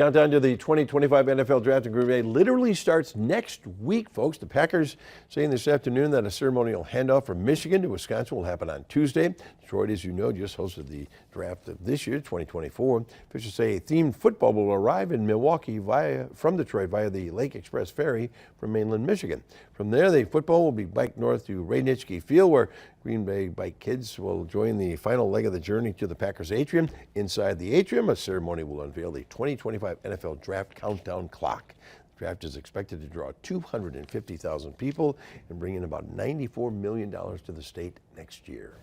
Countdown to the 2025 NFL Draft in Green Bay literally starts next week, folks. The Packers saying this afternoon that a ceremonial handoff from Michigan to Wisconsin will happen on Tuesday. Detroit, as you know, just hosted the draft of this year, 2024. Officials say a themed football will arrive in Milwaukee from Detroit via the Lake Express ferry from mainland Michigan. From there, the football will be biked north to Radnitsky Field, where Green Bay bike kids will join the final leg of the journey to the Packers atrium. Inside the atrium, a ceremony will unveil the 2025 NFL Draft Countdown Clock. The draft is expected to draw 250,000 people and bring in about $94 million to the state next year.